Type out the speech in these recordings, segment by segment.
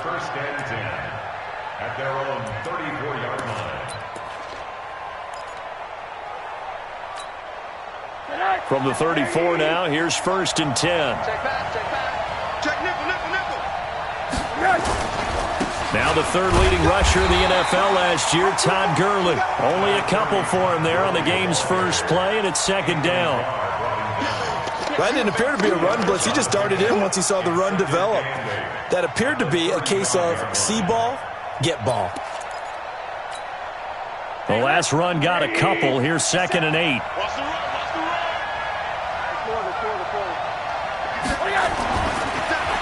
first and 10 at their own 34-yard line. From the 34 now, here's first and 10. Check back, check back. Check nickel, nickel, nickel. Now the third leading rusher in the NFL last year, Todd Gurley. Only a couple for him there on the game's first play, and it's second down. That didn't appear to be a run blitz. He just darted in once he saw the run develop. That appeared to be a case of see ball, get ball. The last run got a couple. Here's second and 8.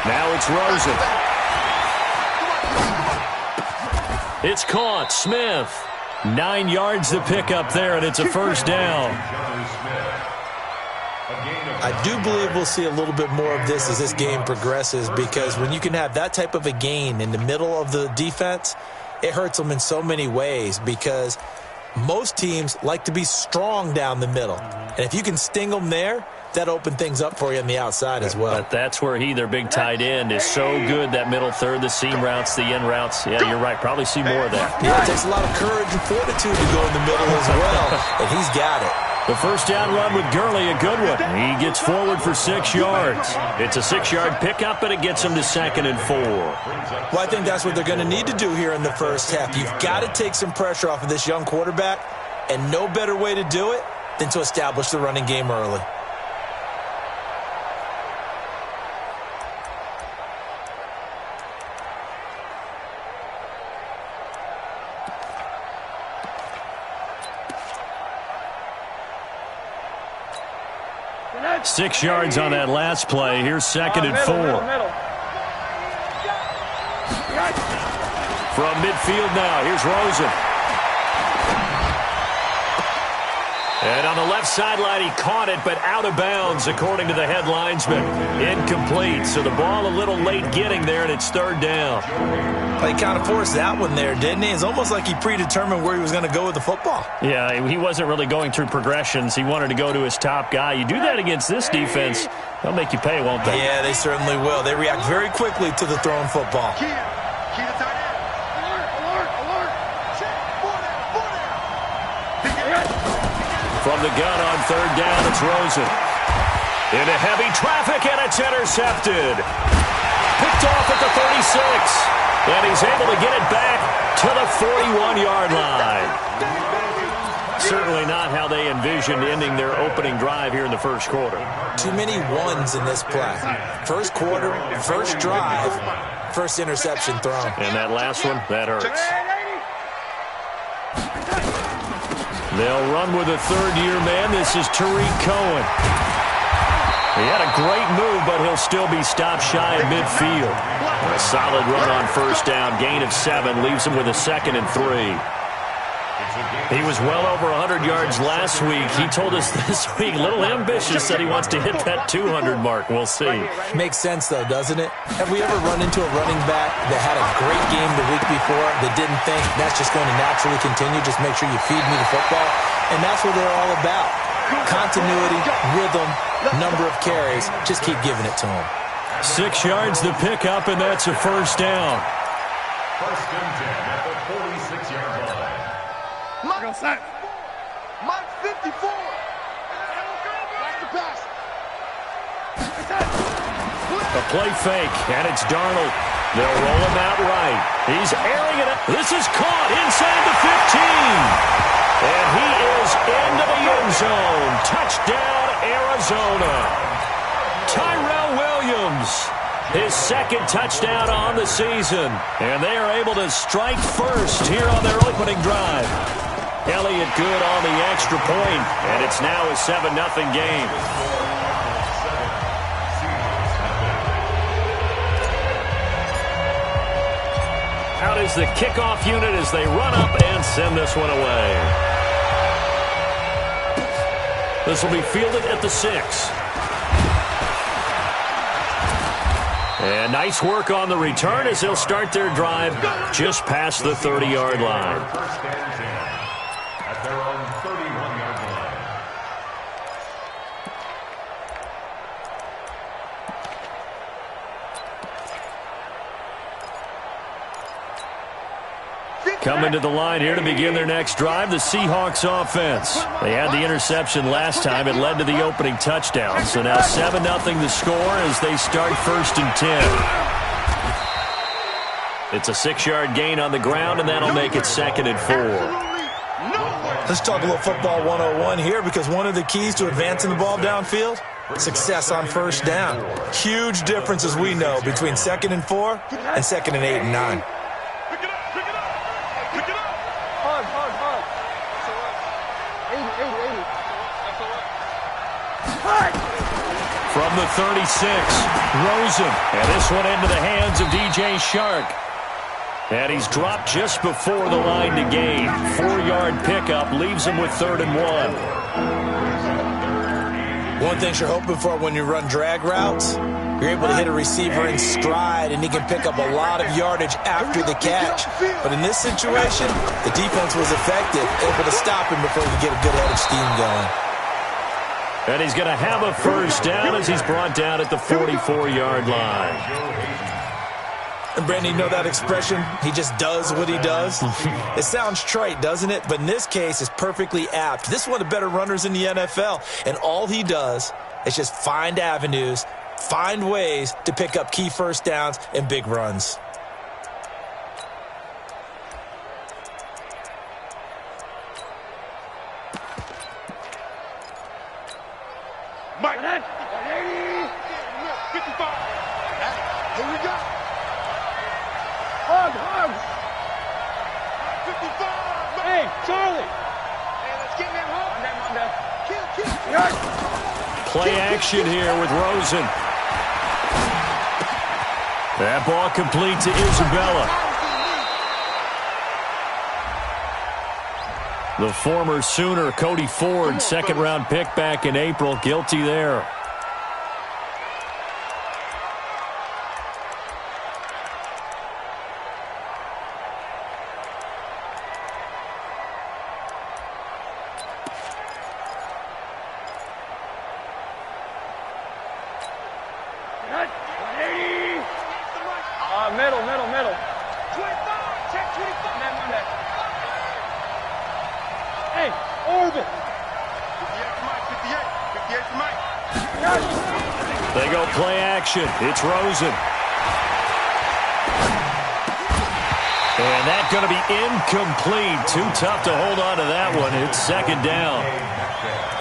Now it's Rosen. It's caught. Smith. 9 yards to pick up there, and it's a first down. I do believe we'll see a little bit more of this as this game progresses, because when you can have that type of a gain in the middle of the defense, it hurts them in so many ways, because most teams like to be strong down the middle. And if you can sting them there, that opened things up for you on the outside as well. But that's where their big tight end, is so good, that middle third, the seam routes, the end routes. Yeah, you're right. Probably see more of that. Yeah, it takes a lot of courage and fortitude to go in the middle as well, and he's got it. The first down run with Gurley, a good one. He gets forward for 6 yards. It's a 6-yard pickup, and it gets him to second and 4. Well, I think that's what they're going to need to do here in the first half. You've got to take some pressure off of this young quarterback, and no better way to do it than to establish the running game early. Six yards on that last play. Here's second and 4. From midfield now, here's Rosen. And on the left sideline, he caught it, but out of bounds, according to the head linesman. Incomplete. So the ball a little late getting there, and it's third down. He kind of forced that one there, didn't he? It's almost like he predetermined where he was going to go with the football. Yeah, he wasn't really going through progressions. He wanted to go to his top guy. You do that against this defense, they'll make you pay, won't they? Yeah, they certainly will. They react very quickly to the thrown football. From the gun on third down, it's Rosen. Into heavy traffic, and it's intercepted. Picked off at the 36. And he's able to get it back to the 41-yard line. Certainly not how they envisioned ending their opening drive here in the first quarter. Too many ones in this play. First quarter, first drive, first interception thrown. And that last one, that hurts. They'll run with a third-year man. This is Tariq Cohen. He had a great move, but he'll still be stopped shy of midfield. A solid run on first down. Gain of 7 leaves him with a second and 3. He was well over 100 yards last week. He told us this week, a little ambitious, that he wants to hit that 200 mark. We'll see. Makes sense, though, doesn't it? Have we ever run into a running back that had a great game the week before that didn't think that's just going to naturally continue? Just make sure you feed me the football. And that's what they're all about. Continuity, rhythm, number of carries. Just keep giving it to them. 6 yards to pick up, and that's a first down. First and 10 at the 46-yard line. Mike 54. That's the pass. A play fake, and it's Darnold. They'll roll him out right. He's airing it up. This is caught inside the 15. And he is into the end zone. Touchdown, Arizona. Tyrell Williams, his second touchdown on the season. And they are able to strike first here on their opening drive. Elliott good on the extra point, and it's now a 7-0 game. Out is the kickoff unit as they run up and send this one away. This will be fielded at the 6. And nice work on the return as they'll start their drive just past the 30-yard line. At their own 31-yard line. Coming to the line here to begin their next drive, the Seahawks offense. They had the interception last time. It led to the opening touchdown. So now 7-0 the score as they start 1st and 10. It's a 6-yard gain on the ground, and that'll make it 2nd and 4. Let's talk a little football 101 here, because one of the keys to advancing the ball downfield, success on 1st down. Huge difference, as we know, between 2nd and 4 and 2nd and 8 and 9. From the 36, Rosen. And this one into the hands of DJ Shark. And he's dropped just before the line to gain. 4-yard pickup leaves him with 3rd and 1. One thing you're hoping for when you run drag routes, you're able to hit a receiver in stride, and he can pick up a lot of yardage after the catch. But in this situation, the defense was effective, able to stop him before he could get a good head of steam going. And he's going to have a 1st down as he's brought down at the 44-yard line. And Brandon, you know that expression, he just does what he does? It sounds trite, doesn't it? But in this case, it's perfectly apt. This is one of the better runners in the NFL, and all he does is just find avenues, find ways to pick up key 1st downs and big runs. Mike, 55. Here we go. Hug. 55. Hey, Charlie. Hey, let's get that hug. Kill. Play action here with Rosen. That ball complete to Isabella. The former Sooner, Cody Ford, 2nd-round pick back in April, guilty there. Middle. 25. Check 25. Hey, Orbit. 58 for Mike. 58 for Mike. They go play action. It's Rosen. And that's going to be incomplete. Too tough to hold on to that one. It's 2nd down.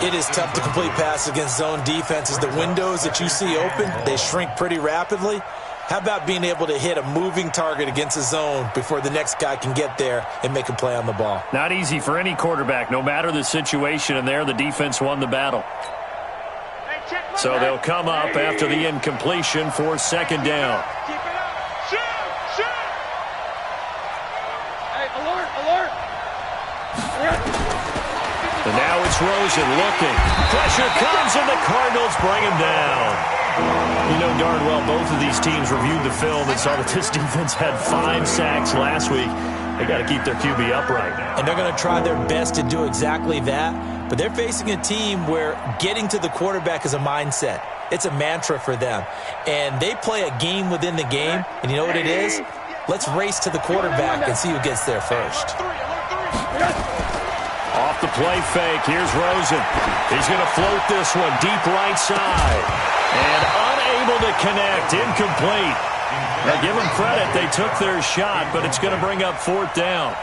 It is tough to complete passes against zone defenses. The windows that you see open, they shrink pretty rapidly. How about being able to hit a moving target against a zone before the next guy can get there and make a play on the ball? Not easy for any quarterback. No matter the situation in there, the defense won the battle. So they'll come up after the incompletion for 2nd down. Keep it up. Shoot. Hey, alert. And now it's Rosen looking. Pressure comes, and the Cardinals bring him down. You know darn well both of these teams reviewed the film and saw that this defense had 5 sacks last week. They got to keep their QB upright. And they're going to try their best to do exactly that. But they're facing a team where getting to the quarterback is a mindset. It's a mantra for them. And they play a game within the game. And you know what it is? Let's race to the quarterback and see who gets there first. Off the play fake, here's Rosen. He's going to float this one deep right side. And unable to connect, incomplete. Now give them credit, they took their shot, but it's going to bring up 4th down.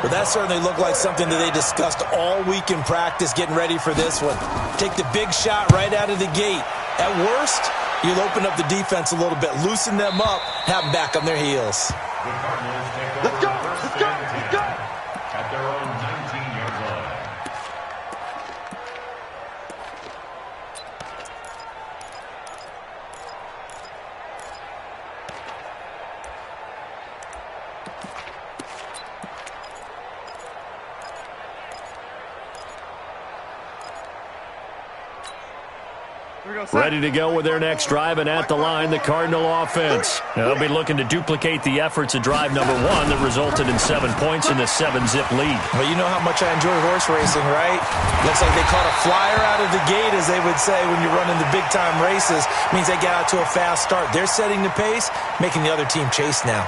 Well, that certainly looked like something that they discussed all week in practice getting ready for this one. Take the big shot right out of the gate. At worst, you'll open up the defense a little bit, loosen them up, have them back on their heels. Let's go. At their own 19-yard line. Ready to go with their next drive, and at the line, the Cardinal offense. They'll be looking to duplicate the efforts of drive number 1 that resulted in 7 points in the 7-zip lead. Well, you know how much I enjoy horse racing, right? Looks like they caught a flyer out of the gate, as they would say when you're running the big-time races. Means they get out to a fast start. They're setting the pace, making the other team chase now.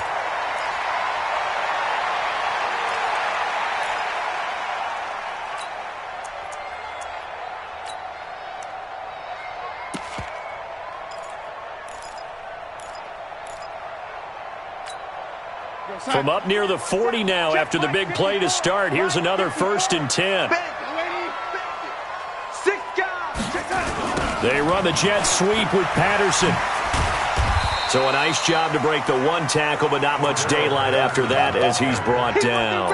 From up near the 40 now after the big play to start. Here's another 1st and 10. They run the jet sweep with Patterson. So a nice job to break the one tackle, but not much daylight after that as he's brought down.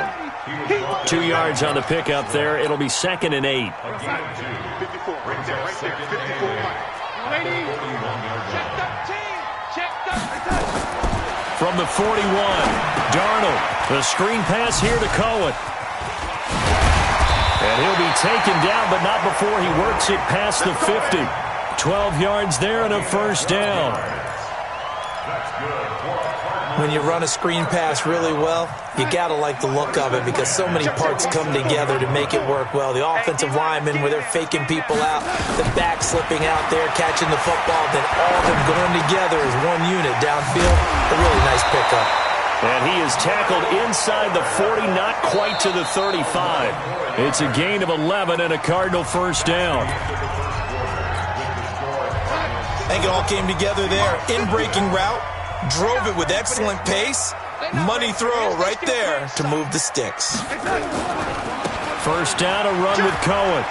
2 yards on the pickup there. It'll be 2nd and 8. From the 41, Darnold. The screen pass here to Cohen. And he'll be taken down, but not before he works it past the 50. 12 yards there and a 1st down. When you run a screen pass really well, you got to like the look of it because so many parts come together to make it work well. The offensive linemen, where they're faking people out, the back slipping out there, catching the football, then all of them going together as one unit downfield. A really nice pickup. And he is tackled inside the 40, not quite to the 35. It's a gain of 11 and a Cardinal 1st down. I think it all came together there. In-breaking route. Drove it with excellent pace. Money throw right there to move the sticks. 1st down, a run with Cohen.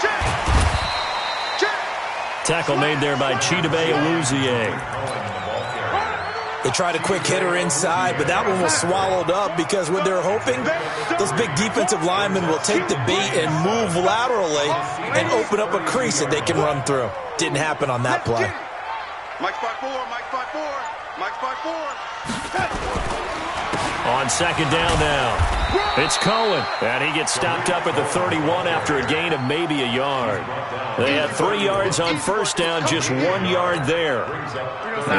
Tackle made there by Chidobe Awuzie. They tried a quick hitter inside, but that one was swallowed up because what they're hoping, those big defensive linemen will take the bait and move laterally and open up a crease that they can run through. Didn't happen on that play. Mike spot 4, Mike spot 4. Mike spot 4. On 2nd down now. It's Cohen. And he gets stopped up at the 31 after a gain of maybe a yard. They had 3 yards on 1st down, just 1 yard there.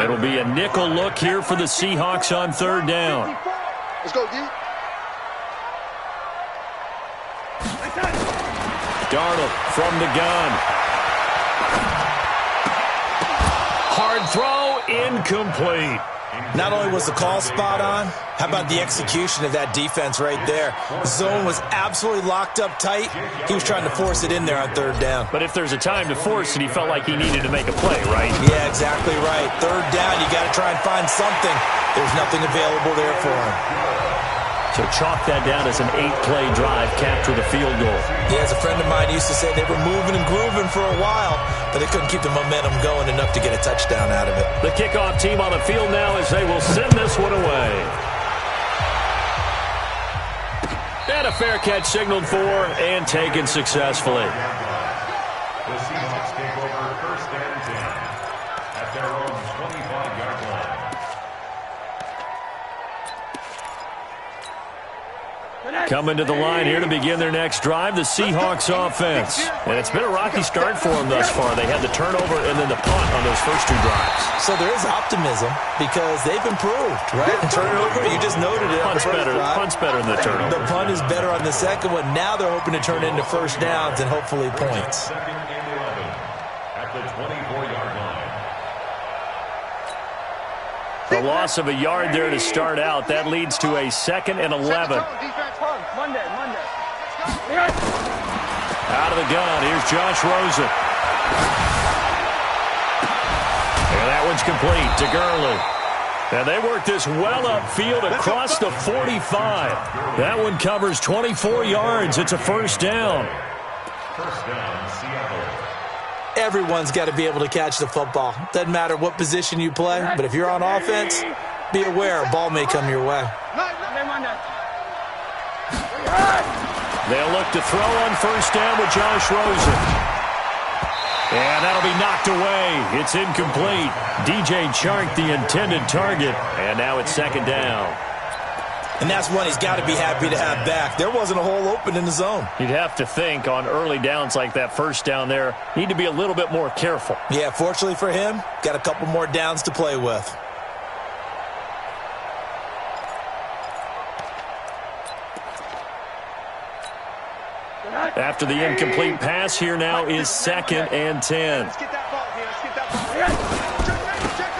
It'll be a nickel look here for the Seahawks on 3rd down. Let's go, D. Darnold from the gun. Hard throw, incomplete. Not only was the call spot on, how about the execution of that defense right there? Zone was absolutely locked up tight. He was trying to force it in there on 3rd down. But if there's a time to force it, he felt like he needed to make a play, right? Yeah, exactly right. 3rd down, you got to try and find something. There's nothing available there for him. So chalk that down as an 8-play drive, capture the field goal. Yeah, as a friend of mine used to say, they were moving and grooving for a while, but they couldn't keep the momentum going enough to get a touchdown out of it. The kickoff team on the field now as they will send this one away. And a fair catch signaled for and taken successfully. The Seahawks take over 1st and 10 at their own 25-yard line. Coming to the line here to begin their next drive, the Seahawks offense. And it's been a rocky start for them thus far. They had the turnover and then the punt on those first 2 drives. So there is optimism because they've improved, right? Turnover, you just noted it. Punt's better than the turnover. The punt is better on the second one. Now they're hoping to turn into 1st downs and hopefully points. 2nd and 11 at the 24-yard line. A loss of a yard there to start out. That leads to a 2nd and 11. Monday. Out of the gun, here's Josh Rosen. And that one's complete to Gurley. And they work this well upfield across the 45. That one covers 24 yards. It's a 1st down. 1st down, Seattle. Everyone's got to be able to catch the football. Doesn't matter what position you play, but if you're on offense, be aware a ball may come your way. They'll look to throw on 1st down with Josh Rosen. And that'll be knocked away. It's incomplete. DJ Chark, the intended target. And now it's 2nd down. And that's one he's got to be happy to have back. There wasn't a hole open in the zone. You'd have to think on early downs like that 1st down there, need to be a little bit more careful. Yeah, fortunately for him, got a couple more downs to play with. After the incomplete pass, here now is 2nd and 10.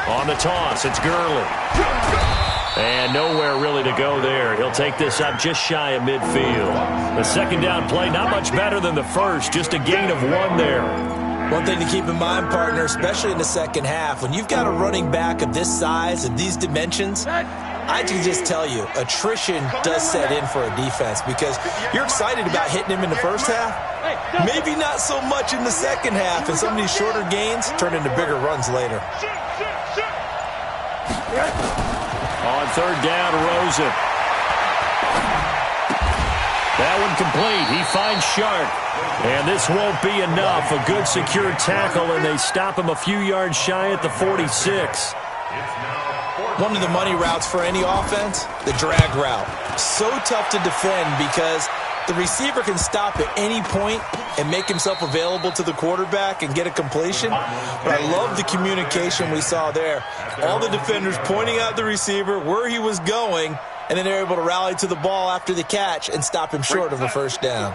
On the toss, it's Gurley. And nowhere really to go there. He'll take this up just shy of midfield. The 2nd down play, not much better than the first, just a gain of 1 there. One thing to keep in mind, partner, especially in the second half, when you've got a running back of this size and these dimensions, I can just tell you, attrition does set in for a defense because you're excited about hitting him in the first half. Maybe not so much in the second half, and some of these shorter gains turn into bigger runs later. On third down, Rosen. That one complete. He finds Sharp. And this won't be enough. A good secure tackle, and they stop him a few yards shy at the 46. One of the money routes for any offense, the drag route. So tough to defend because the receiver can stop at any point and make himself available to the quarterback and get a completion. But I love the communication we saw there. All the defenders pointing out the receiver, where he was going, and then they're able to rally to the ball after the catch and stop him short of a first down.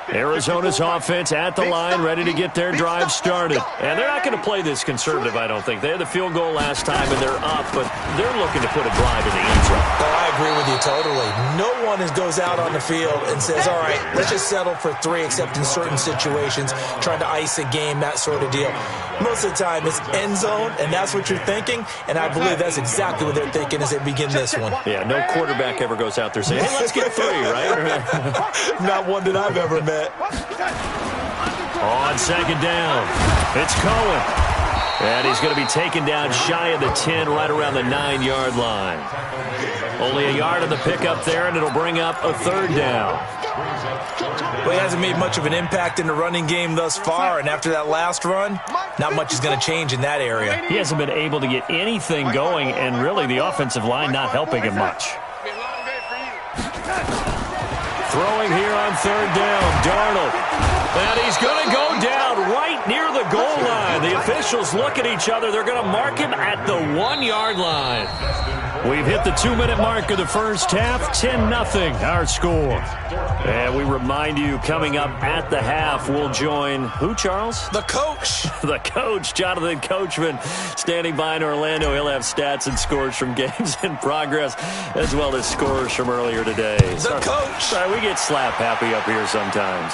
Arizona's offense at the line, ready to get their drive started. And they're not going to play this conservative, I don't think. They had the field goal last time, and they're up, but they're looking to put a drive in the end zone. Oh, I agree with you totally. No one goes out on the field and says, all right, let's just settle for 3, except in certain situations, trying to ice a game, that sort of deal. Most of the time, it's end zone, and that's what you're thinking, and I believe that's exactly what they're thinking as they begin this one. Yeah, no quarterback ever goes out there saying, hey, let's get 3, right? Not one that I've ever met. On second down, it's Cohen. And he's going to be taken down shy of the 10, right around the 9-yard line. Only a yard on the pickup there, and it'll bring up a third down. Well, he hasn't made much of an impact in the running game thus far, and after that last run, not much is going to change in that area. He hasn't been able to get anything going, and really the offensive line not helping him much. Throwing here on third down, Darnold. And he's going to go down right near the goal line. The officials look at each other. They're going to mark him at the 1-yard line. We've hit the 2-minute mark of the first half. 10-0 our score. And we remind you, coming up at the half, we'll join who, Charles? The coach. The coach, Jonathan Coachman, standing by in Orlando. He'll have stats and scores from games in progress, as well as scores from earlier today. The coach. Sorry, we get slap happy up here sometimes.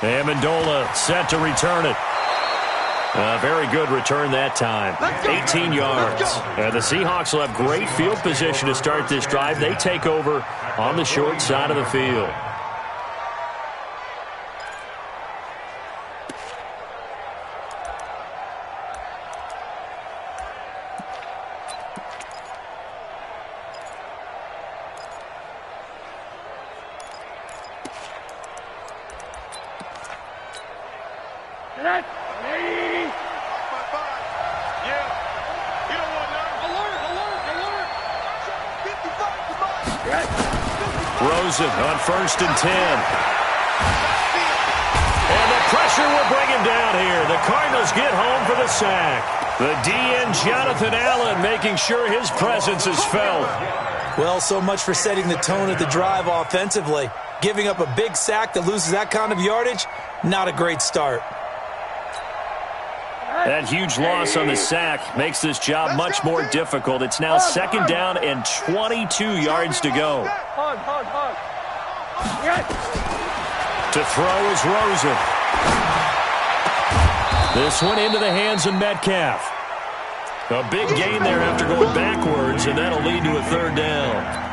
Amendola set to return it. A very good return that time. 18 yards. And the Seahawks will have great field position to start this drive. They take over on the short side of the field. Rosen on 1st and 10. And the pressure will bring him down here. The Cardinals get home for the sack. The DN, Jonathan Allen, making sure his presence is felt. Well, so much for setting the tone of the drive offensively. Giving up a big sack that loses that kind of yardage, not a great start. That huge loss on the sack makes this job much more difficult. It's now 2nd down and 22 yards to go. To throw is Rosen. This one into the hands of Metcalf. A big gain there after going backwards, and that'll lead to a 3rd down.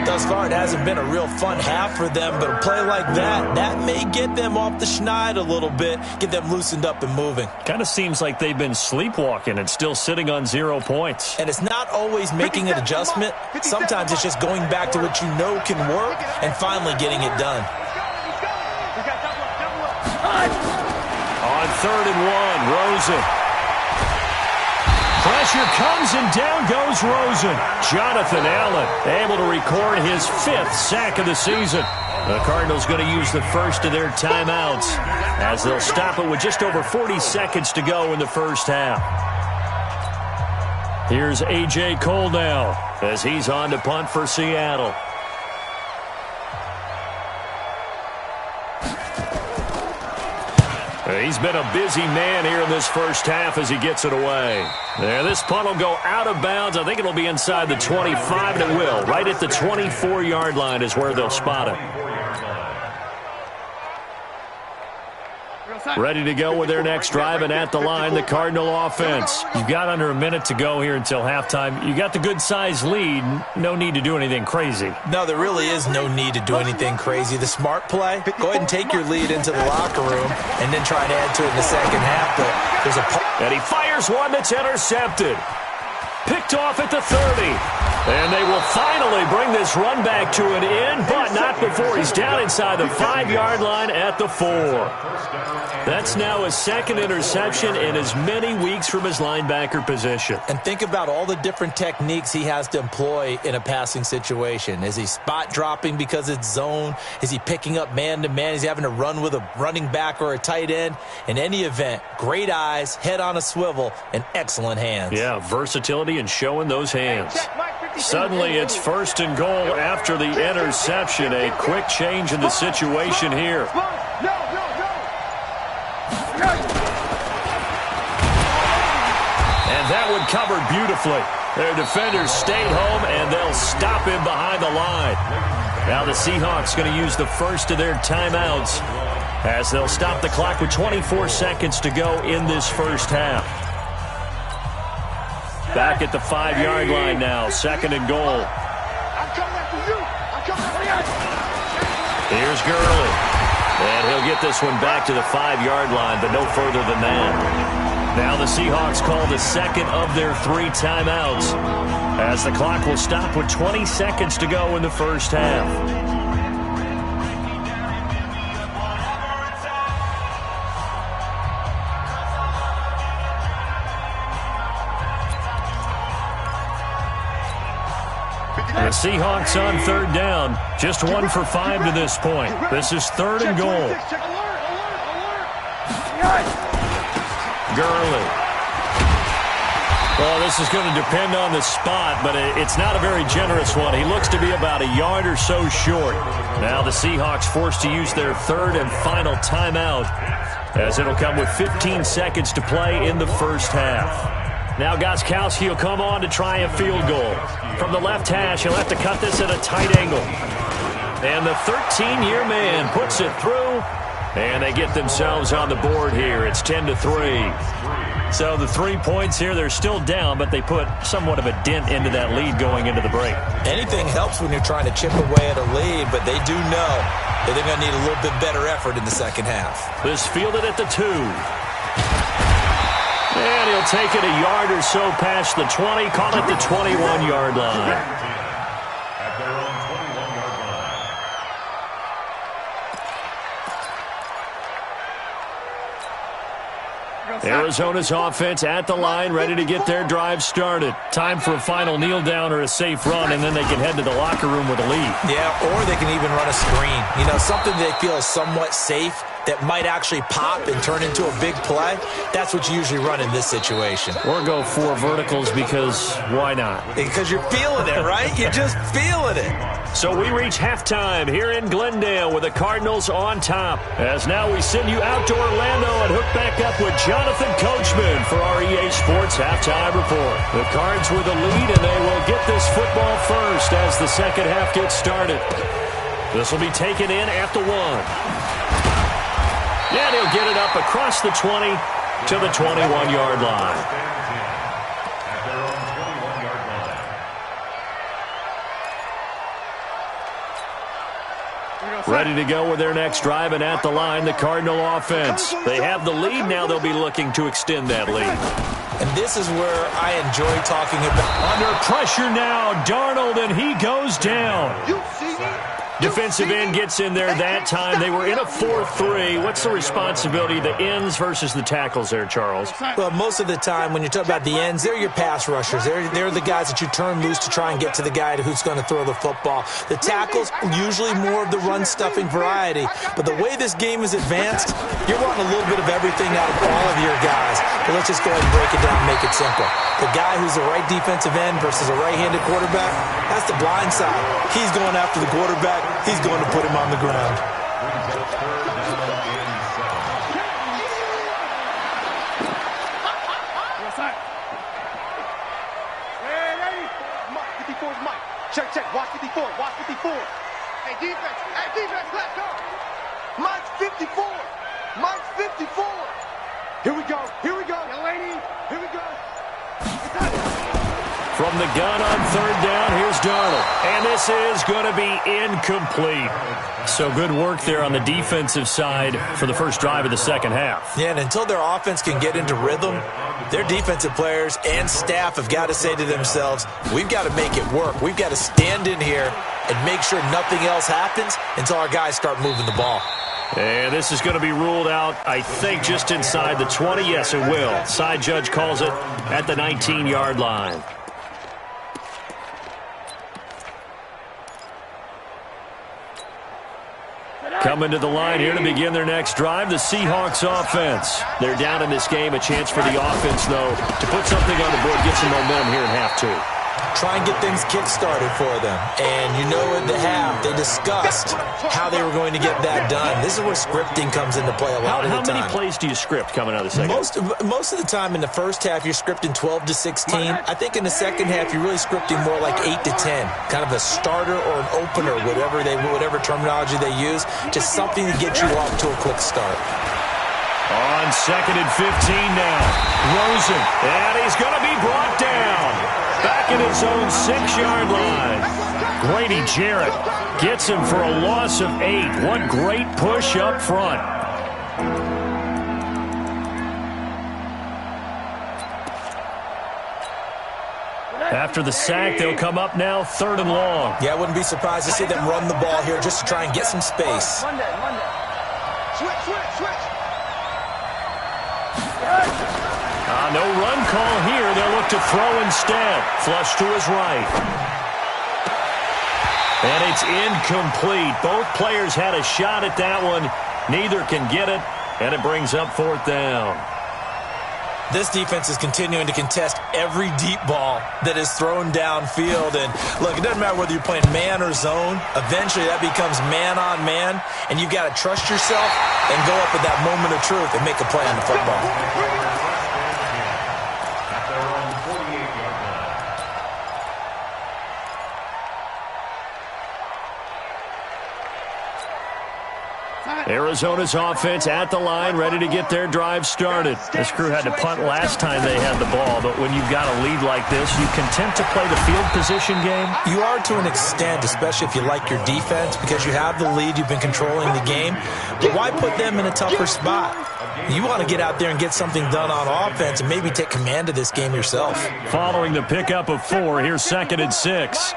Thus far, it hasn't been a real fun half for them, but a play like that may get them off the schneid a little bit, get them loosened up and moving. Kind of seems like they've been sleepwalking and still sitting on 0 points. And it's not always making an adjustment. Sometimes it's just going back to what you know can work and finally getting it done. On 3rd and 1, Rosen. Pressure comes, and down goes Rosen. Jonathan Allen able to record his 5th sack of the season. The Cardinals going to use the first of their timeouts as they'll stop it with just over 40 seconds to go in the first half. Here's A.J. Cole now as he's on to punt for Seattle. He's been a busy man here in this first half as he gets it away. There, this punt will go out of bounds. I think it'll be inside the 25, and it will. Right at the 24-yard line is where they'll spot it. Ready to go with their next drive, and at the line, the Cardinal offense. You've got under a minute to go here until halftime. You got the good-sized lead. No need to do anything crazy. No, there really is no need to do anything crazy. The smart play, go ahead and take your lead into the locker room and then try to add to it in the second half. But there's and he fires one that's intercepted. Picked off at the 30. And they will finally bring this run back to an end, but not before he's down inside the 5-yard line at the 4. That's now his second interception in as many weeks from his linebacker position. And think about all the different techniques he has to employ in a passing situation. Is he spot dropping because it's zone? Is he picking up man-to-man? Is he having to run with a running back or a tight end? In any event, great eyes, head on a swivel, and excellent hands. Yeah, versatility and showing those hands. Suddenly it's 1st and goal after the interception. A quick change in the situation here. And that one covered beautifully. Their defenders stayed home, and they'll stop him behind the line. Now the Seahawks going to use the first of their timeouts as they'll stop the clock with 24 seconds to go in this first half. Back at the 5-yard line now, 2nd and goal. Here's Gurley. And he'll get this one back to the 5-yard line, but no further than that. Now the Seahawks call the second of their 3 timeouts as the clock will stop with 20 seconds to go in the first half. The Seahawks on 3rd down. Just 1 for 5 to this point. This is 3rd and goal. Gurley. Well, this is going to depend on the spot, but it's not a very generous one. He looks to be about a yard or so short. Now the Seahawks forced to use their 3rd and final timeout as it'll come with 15 seconds to play in the first half. Now Gostkowski will come on to try a field goal. From the left hash, he'll have to cut this at a tight angle. And the 13-year man puts it through, and they get themselves on the board here. It's 10-3. So the 3 points here, they're still down, but they put somewhat of a dent into that lead going into the break. Anything helps when you're trying to chip away at a lead, but they do know that they're going to need a little bit better effort in the second half. This fielded at the 2. And he'll take it a yard or so past the 20, call it the 21-yard line. At their own 21-yard line. Arizona's offense at the line, ready to get their drive started. Time for a final kneel down or a safe run, and then they can head to the locker room with a lead. Yeah, or they can even run a screen. You know, something they feel is somewhat safe that might actually pop and turn into a big play. That's what you usually run in this situation. Or go 4 verticals because why not? Because you're feeling it, right? You're just feeling it. So we reach halftime here in Glendale with the Cardinals on top. As now we send you out to Orlando and hook back up with Jonathan Coachman for our EA Sports Halftime Report. The Cards with the lead, and they will get this football first as the second half gets started. This will be taken in at the 1. And he'll get it up across the 20 to the 21-yard line. At their own 21-yard line. Ready to go with their next drive, and at the line, the Cardinal offense. They have the lead. Now they'll be looking to extend that lead. And this is where I enjoy talking about. Under pressure now, Darnold, and he goes down. You see me? Defensive end gets in there that time. They were in a 4-3. What's the responsibility of the ends versus the tackles there, Charles? Well, most of the time when you talk about the ends, they're your pass rushers. They're the guys that you turn loose to try and get to the guy who's going to throw the football. The tackles, usually more of the run-stuffing variety. But the way this game is advanced, you're wanting a little bit of everything out of all of your guys. But let's just go ahead and break it down and make it simple. The guy who's the right defensive end versus a right-handed quarterback, that's the blind side. He's going after the quarterback. He's going to put him on the ground. Check, check. Watch 54. Watch 54. Hey, defense. Hey, defense. Let's go. Mike's 54. Mike's 54. Here we go. Here we go. Delaney. Here we go. From the gun on third down, here's Darnold. And this is going to be incomplete. So good work there on the defensive side for the first drive of the second half. Yeah, and until their offense can get into rhythm, their defensive players and staff have got to say to themselves, we've got to make it work. We've got to stand in here and make sure nothing else happens until our guys start moving the ball. And this is going to be ruled out, I think, just inside the 20. Yes, it will. Side judge calls it at the 19-yard line. Coming to the line here to begin their next drive, the Seahawks offense. They're down in this game. A chance for the offense, though, to put something on the board, get some momentum here in half two. Try and get things kick-started for them. And you know at the half, they discussed how they were going to get that done. This is where scripting comes into play a lot of the time. How many plays do you script coming out of the second? Most of the time in the first half, you're scripting 12 to 16. I think in the second half, you're really scripting more like 8 to 10. Kind of a starter or an opener, whatever terminology they use. Just something to get you off to a quick start. On second and 15 now. Rosen. And he's going to be brought down. Back in his own 6-yard line. Grady Jarrett gets him for a loss of 8. What great push up front. After the sack, they'll come up now 3rd and long. Yeah, I wouldn't be surprised to see them run the ball here just to try and get some space. Monday. Switch. No run call here. They'll look to throw instead. Flush to his right. And it's incomplete. Both players had a shot at that one. Neither can get it, and it brings up 4th down. This defense is continuing to contest every deep ball that is thrown downfield. And, look, it doesn't matter whether you're playing man or zone. Eventually, that becomes man-on-man, and you've got to trust yourself and go up at that moment of truth and make a play on the football. Arizona's offense at the line, ready to get their drive started. This crew had to punt last time they had the ball, but when you've got a lead like this, you content to play the field position game? You are to an extent, especially if you like your defense, because you have the lead, you've been controlling the game. But why put them in a tougher spot? You want to get out there and get something done on offense and maybe take command of this game yourself. Following the pickup of 4, here's 2nd and 6.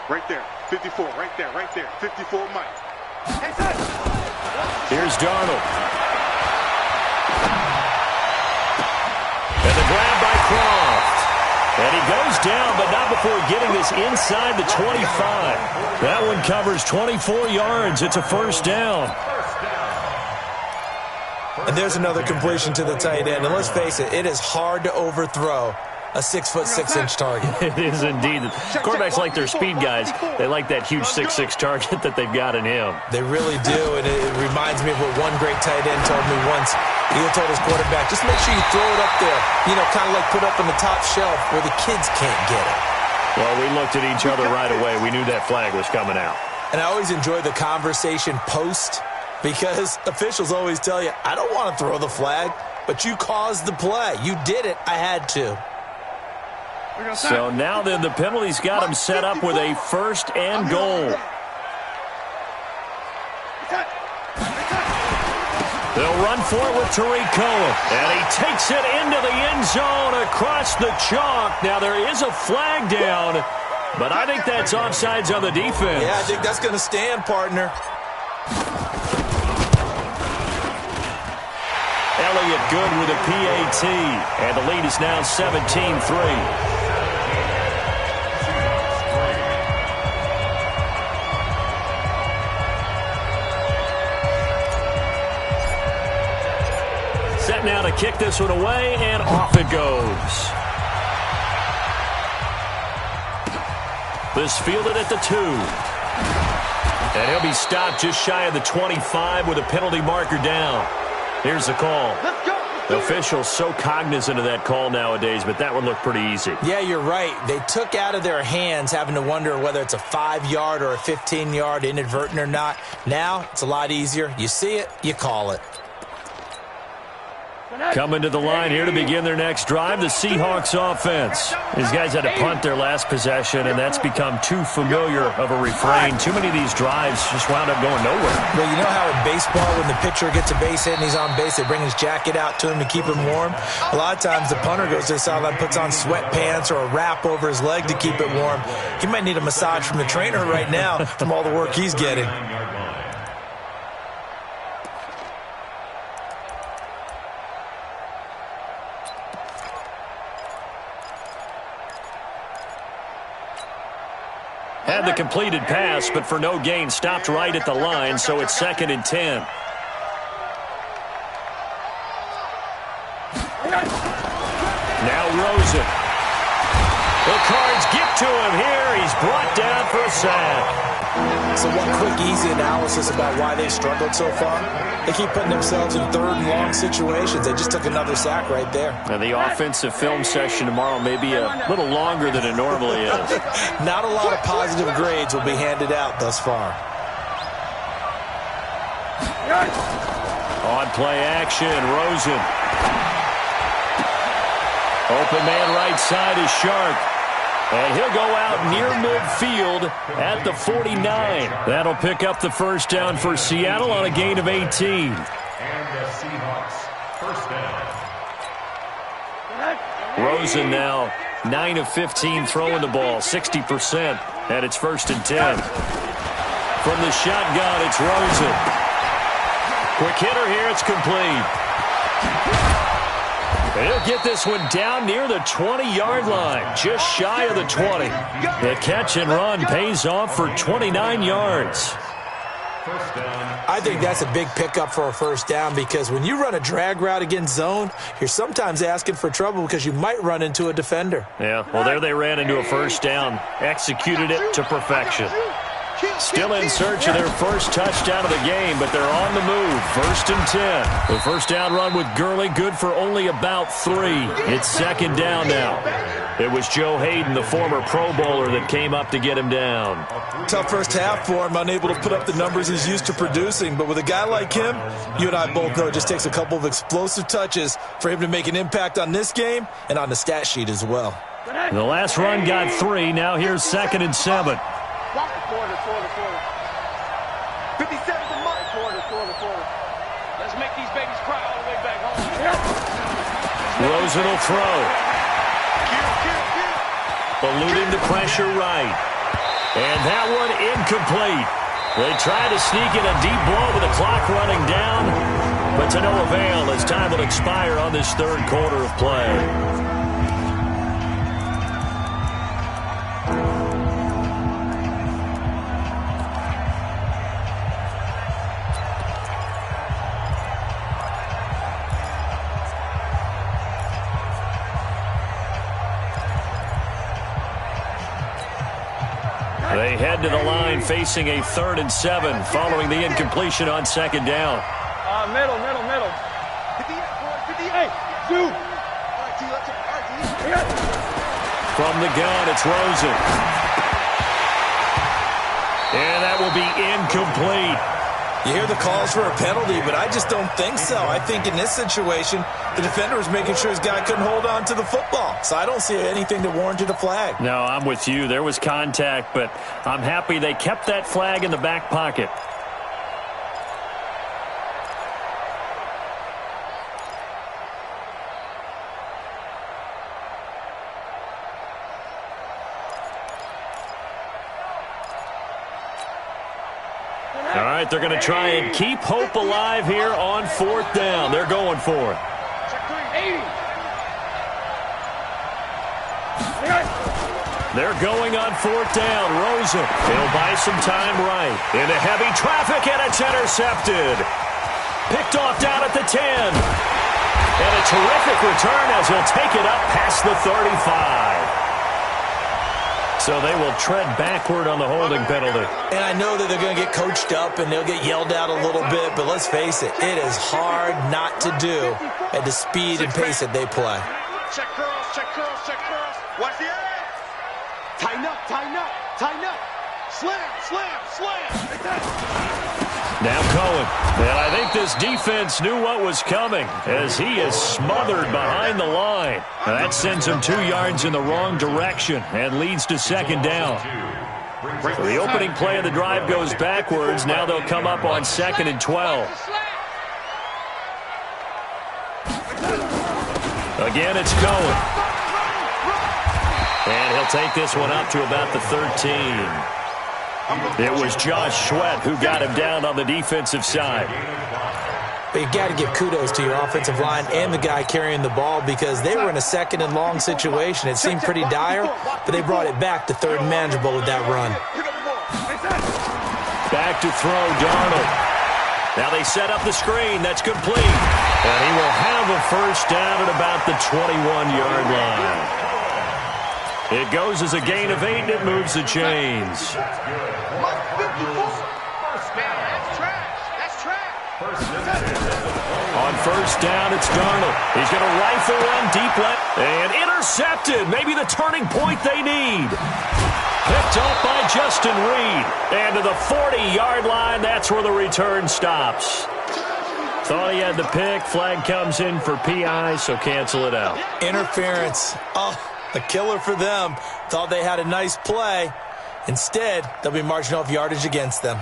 Right there, 54, right there, 54 Mike. Here's Darnold. And the grab by Croft. And he goes down, but not before getting this inside the 25. That one covers 24 yards. It's a 1st down. And there's another completion to the tight end. And let's face it, it is hard to overthrow a 6'6" target. It is indeed. Quarterbacks like their speed guys. They like that huge 6'6" target that they've got in him. They really do, and it reminds me of what one great tight end told me once. He told his quarterback, just make sure you throw it up there, kind of like put up on the top shelf where the kids can't get it. Well, we looked at each other right away. We knew that flag was coming out. And I always enjoy the conversation post, because officials always tell you, I don't want to throw the flag, but you caused the play. You did it. I had to. So now then, the penalty's got him set up with a 1st and goal. They'll run for it with Tariq Cohen. And he takes it into the end zone across the chalk. Now there is a flag down, but I think that's offsides on the defense. Yeah, I think that's going to stand, partner. Elliott good with a PAT. And the lead is now 17-3. Set now to kick this one away, and off it goes. This fielded at the 2. And he'll be stopped just shy of the 25 with a penalty marker down. Here's the call. Let's go. Officials so cognizant of that call nowadays, but that one looked pretty easy. Yeah, you're right. They took out of their hands having to wonder whether it's a 5-yard or a 15-yard inadvertent or not. Now, it's a lot easier. You see it, you call it. Coming to the line here to begin their next drive, the Seahawks offense. These guys had to punt their last possession, and that's become too familiar of a refrain. Too many of these drives just wound up going nowhere. Well, you know how in baseball, when the pitcher gets a base hit and he's on base, they bring his jacket out to him to keep him warm? A lot of times the punter goes to the sideline, puts on sweatpants or a wrap over his leg to keep it warm. He might need a massage from the trainer right now from all the work he's getting. Had the completed pass, but for no gain, stopped right at the line, so it's 2nd and 10. Now Rosen. The Cards get to him here. He's brought down for a sack. So one quick, easy analysis about why they struggled so far. They keep putting themselves in 3rd and long situations. They just took another sack right there. Now the offensive film session tomorrow may be a little longer than it normally is. Not a lot of positive grades will be handed out thus far. On play action, Rosen. Open man right side is Shark. And he'll go out near midfield at the 49. That'll pick up the first down for Seattle on a gain of 18. And the Seahawks first down. Rosen now 9 of 15 throwing the ball, 60%. And it's 1st and 10. From the shotgun, it's Rosen. Quick hitter here, it's complete. He'll get this one down near the 20-yard line, just shy of the 20. The catch and run pays off for 29 yards. I think that's a big pickup for a first down because when you run a drag route against zone, you're sometimes asking for trouble because you might run into a defender. Yeah, well, there they ran into a first down, executed it to perfection. Still in search of their first touchdown of the game, but they're on the move. 1st and 10. The first down run with Gurley good for only about 3. It's 2nd down now. It was Joe Hayden, the former Pro Bowler, that came up to get him down. Tough first half for him, unable to put up the numbers he's used to producing. But with a guy like him, you and I both know it just takes a couple of explosive touches for him to make an impact on this game and on the stat sheet as well. The last run got 3. Now here's 2nd and 7. Quarter. 57 to Mike. Quarter. Let's make these babies cry all the way back home. Rosen will throw. Alluding to pressure right. And that one incomplete. They tried to sneak in a deep blow with the clock running down, but to no avail as time will expire on this 3rd quarter of play. They head to the line facing a 3rd and 7 following the incompletion on 2nd down. Middle. 58. Hey, shoot. From the gun, it's Rosen. And that will be incomplete. You hear the calls for a penalty, but I just don't think so. I think in this situation, the defender was making sure his guy couldn't hold on to the football. So I don't see anything that warranted a flag. No, I'm with you. There was contact, but I'm happy they kept that flag in the back pocket. All right, they're going to try and keep hope alive here on 4th down. They're going for it. They're going on 4th down. Rosen, he'll buy some time right. Into heavy traffic, and it's intercepted. Picked off down at the 10. And a terrific return as he'll take it up past the 35. So they will tread backward on the holding penalty. And I know that they're going to get coached up and they'll get yelled at a little bit, but let's face it, it is hard not to do at the speed and pace that they play. Check curls, check curls, check curls. Watch the edge. Tighten up, tighten up, tighten up. Slam, slam, slam. Now Cohen. And I think this defense knew what was coming as he is smothered behind the line. Now that sends him 2 yards in the wrong direction and leads to second down. So the opening play of the drive goes backwards. Now they'll come up on 2nd and 12. Again, it's Cohen. And he'll take this one up to about the 13. It was Josh Sweat who got him down on the defensive side. But you got to give kudos to your offensive line and the guy carrying the ball because they were in a 2nd and long situation. It seemed pretty dire, but they brought it back to 3rd and manageable with that run. Back to throw, Darnold. Now they set up the screen. That's complete. And he will have a first down at about the 21-yard line. It goes as a gain of 8, and it moves the chains. On first down, it's Darnold. He's going to rifle one deep left. And intercepted. Maybe the turning point they need. Picked up by Justin Reed. And to the 40-yard line, that's where the return stops. Thought he had the pick. Flag comes in for PI, so cancel it out. Interference. Oh, a killer for them. Thought they had a nice play. Instead, they'll be marching off yardage against them.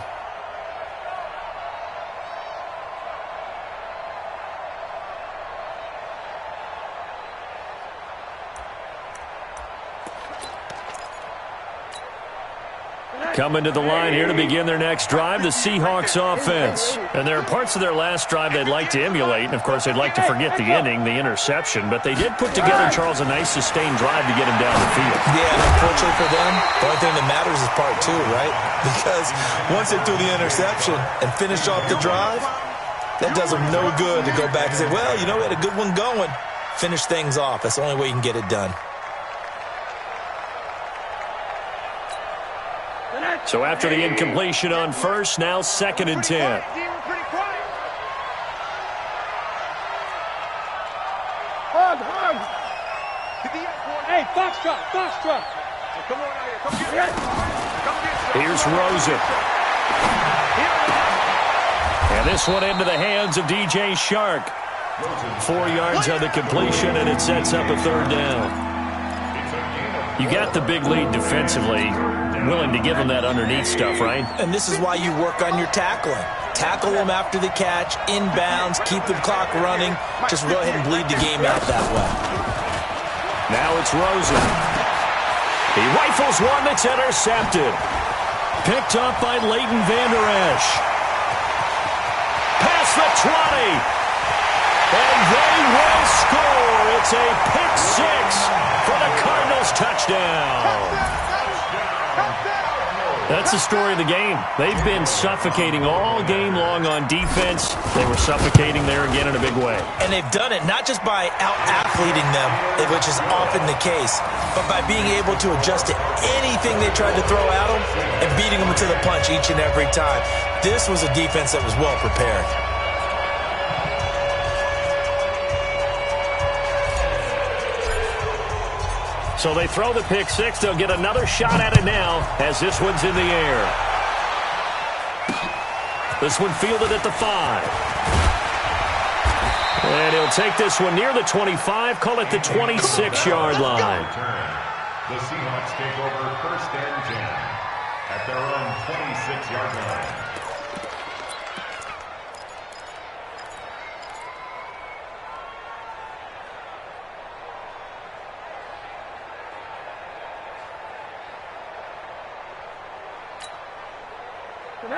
Coming to the line here to begin their next drive, the Seahawks offense. And there are parts of their last drive they'd like to emulate. And, of course, they'd like to forget the ending, the interception. But they did put together, Charles, a nice sustained drive to get him down the field. Yeah, and unfortunately for them, the only thing that matters is part 2, right? Because once they threw the interception and finished off the drive, that does them no good to go back and say, well, you know, we had a good one going. Finish things off. That's the only way you can get it done. So after the incompletion on first, now 2nd and 10. Hey, foxtrot, foxtrot. Come on out here, come get it. Here's Rosen. And this one into the hands of DJ Shark. 4 yards on the completion, and it sets up a 3rd down. You got the big lead defensively. Willing to give them that underneath stuff, right? And this is why you work on your tackling. Tackle them after the catch, inbounds, keep the clock running. Just go ahead and bleed the game out that way. Now it's Rosen. He rifles one that's intercepted. Picked up by Leighton Vander Esch. Past the 20. And they will score. It's a pick 6 for the Cardinals touchdown. That's the story of the game. They've been suffocating all game long on defense. They were suffocating there again in a big way. And they've done it not just by out-athleting them, which is often the case, but by being able to adjust to anything they tried to throw at them and beating them to the punch each and every time. This was a defense that was well prepared. So they throw the pick 6. They'll get another shot at it now as this one's in the air. This one fielded at the 5. And he'll take this one near the 25, call it the 26-yard line. The Seahawks take over 1st and 10 at their own 26-yard line.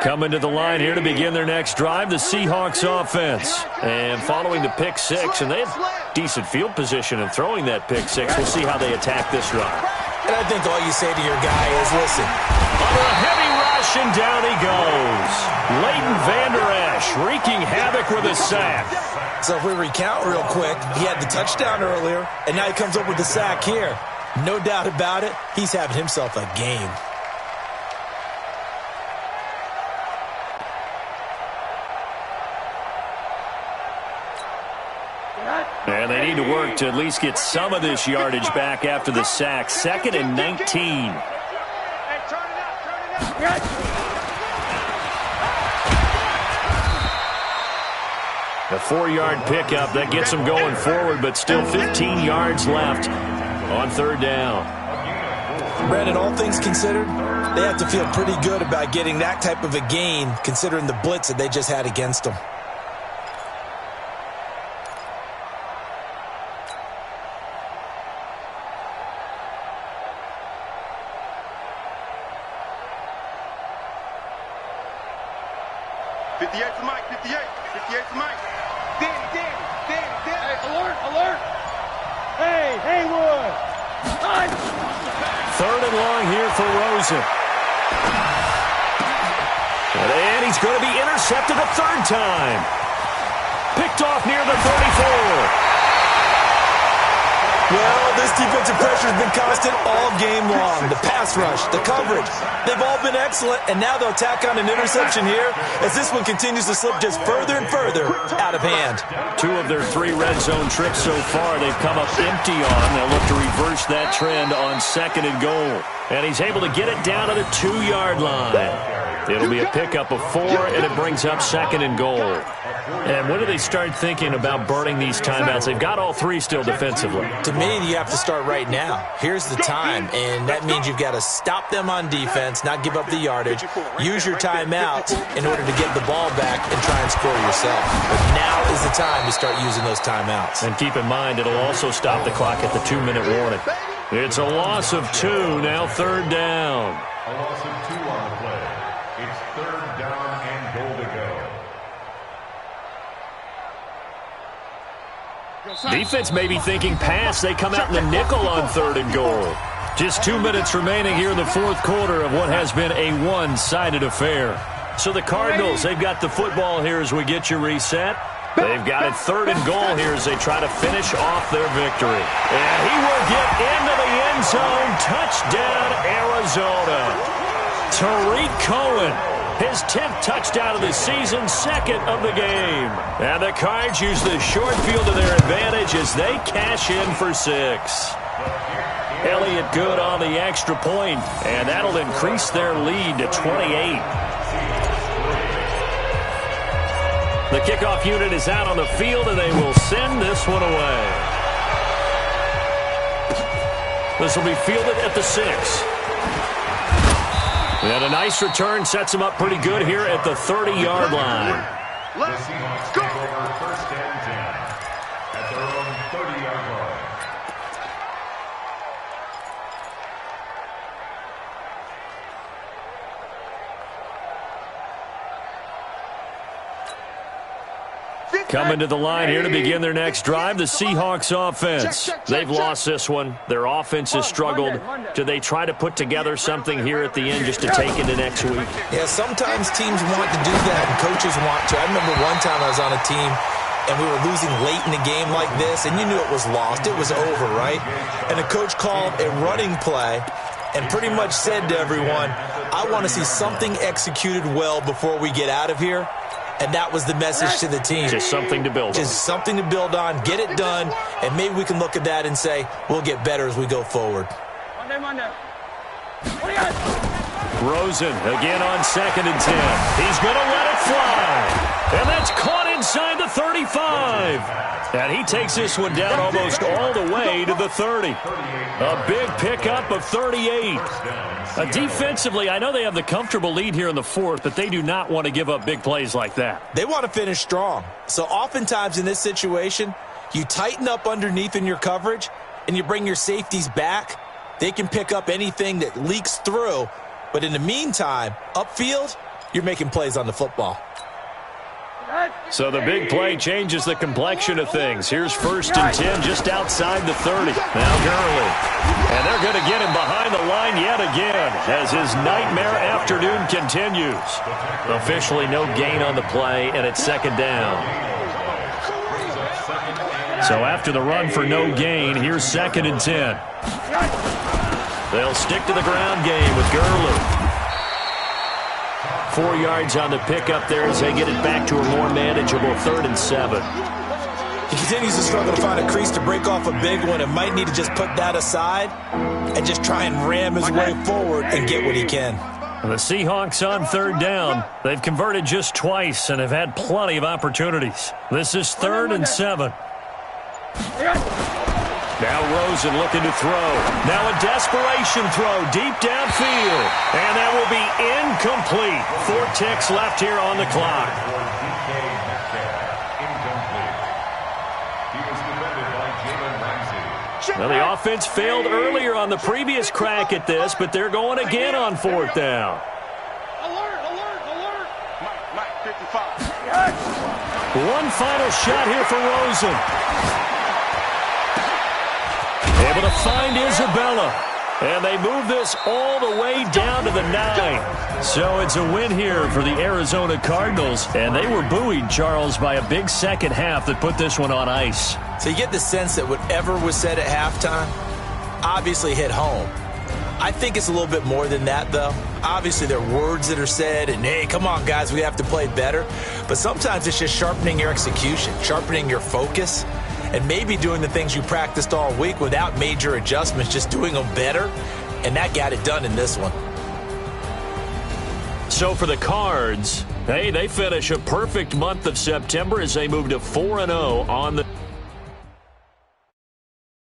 Coming to the line here to begin their next drive, the Seahawks offense. And following the pick 6, and they had decent field position in throwing that pick 6. We'll see how they attack this drive. And I think all you say to your guy is, listen. Under a heavy rush, and down he goes. Leighton Vander Esch wreaking havoc with a sack. So if we recount real quick, he had the touchdown earlier, and now he comes up with the sack here. No doubt about it, he's having himself a game. And they need to work to at least get some of this yardage back after the sack. 2nd and 19. A 4-yard pickup. That gets them going forward, but still 15 yards left on 3rd down. Brandon, all things considered, they have to feel pretty good about getting that type of a gain considering the blitz that they just had against them. And he's going to be intercepted a 3rd time. Picked off near the 34. Well, this defensive pressure has been constant all game long. The pass rush, the coverage, they've all been excellent, and now they'll tack on an interception here as this one continues to slip just further and further out of hand. 2 of their 3 red zone trips so far they've come up empty on. They'll look to reverse that trend on 2nd and goal. And he's able to get it down to the 2-yard line. It'll be a pickup of 4, and it brings up 2nd and goal. And when do they start thinking about burning these timeouts? They've got all 3 still defensively. To me, you have to start right now. Here's the time, and that means you've got to stop them on defense, not give up the yardage, use your timeouts in order to get the ball back and try and score yourself. But now is the time to start using those timeouts. And keep in mind, it'll also stop the clock at the 2-minute warning. It's a loss of 2, now 3rd down. A loss of 2 on the play. It's 3rd down and goal to go. Defense may be thinking pass. They come out in the nickel on 3rd and goal. Just 2 minutes remaining here in the 4th quarter of what has been a one-sided affair. So the Cardinals, they've got the football here as we get you reset. They've got it 3rd and goal here as they try to finish off their victory. And he will get into the end zone. Touchdown, Arizona. Tariq Cohen, his 10th touchdown of the season, 2nd of the game. And the Cards use the short field to their advantage as they cash in for 6. Elliott good on the extra point, and that'll increase their lead to 28. The kickoff unit is out on the field, and they will send this one away. This will be fielded at the 6. And a nice return sets him up pretty good here at the 30-yard line. The Seahawks take over 1st and 10 at their own 30-yard line. Coming to the line here to begin their next drive, the Seahawks offense. They've lost this one. Their offense has struggled. Do they try to put together something here at the end just to take into next week? Yeah, sometimes teams want to do that and coaches want to. I remember one time I was on a team and we were losing late in the game like this, and you knew it was lost. It was over, right? And the coach called a running play and pretty much said to everyone, I want to see something executed well before we get out of here. And that was the message to the team. Just something to build on. Just something to build on, get it done, and maybe we can look at that and say, we'll get better as we go forward. Rosen again on 2nd and 10. He's going to let it fly. And that's caught inside the 35. And he takes this one down almost all the way to the 30. A big pickup of 38. Defensively, I know they have the comfortable lead here in the 4th, but they do not want to give up big plays like that. They want to finish strong. So oftentimes in this situation, you tighten up underneath in your coverage, and you bring your safeties back. They can pick up anything that leaks through. But in the meantime, upfield, you're making plays on the football. So the big play changes the complexion of things. Here's 1st and 10 just outside the 30. Now Gurley. And they're going to get him behind the line yet again as his nightmare afternoon continues. Officially no gain on the play, and it's 2nd down. So after the run for no gain, here's 2nd and 10. They'll stick to the ground game with Gurley. 4 yards on the pickup there as they get it back to a more manageable 3rd and 7. He continues to struggle to find a crease to break off a big one and might need to just put that aside and just try and ram his way forward and get what he can. The Seahawks on 3rd down. They've converted just twice and have had plenty of opportunities. This is 3rd and 7. Now Rosen looking to throw. Now a desperation throw deep downfield. And that will be incomplete. 4 ticks left here on the clock. Well, the offense failed earlier on the previous crack at this, but they're going again on 4th down. Alert, alert, alert. Mike, 55. One final shot here for Rosen. Able to find Isabella. And they move this all the way down to the 9. So it's a win here for the Arizona Cardinals. And they were buoyed, Charles, by a big second half that put this one on ice. So you get the sense that whatever was said at halftime obviously hit home. I think it's a little bit more than that, though. Obviously, there are words that are said, and, hey, come on, guys, we have to play better. But sometimes it's just sharpening your execution, sharpening your focus, and maybe doing the things you practiced all week without major adjustments, just doing them better. And that got it done in this one. So for the Cards, hey, they finish a perfect month of September as they move to 4-0 on the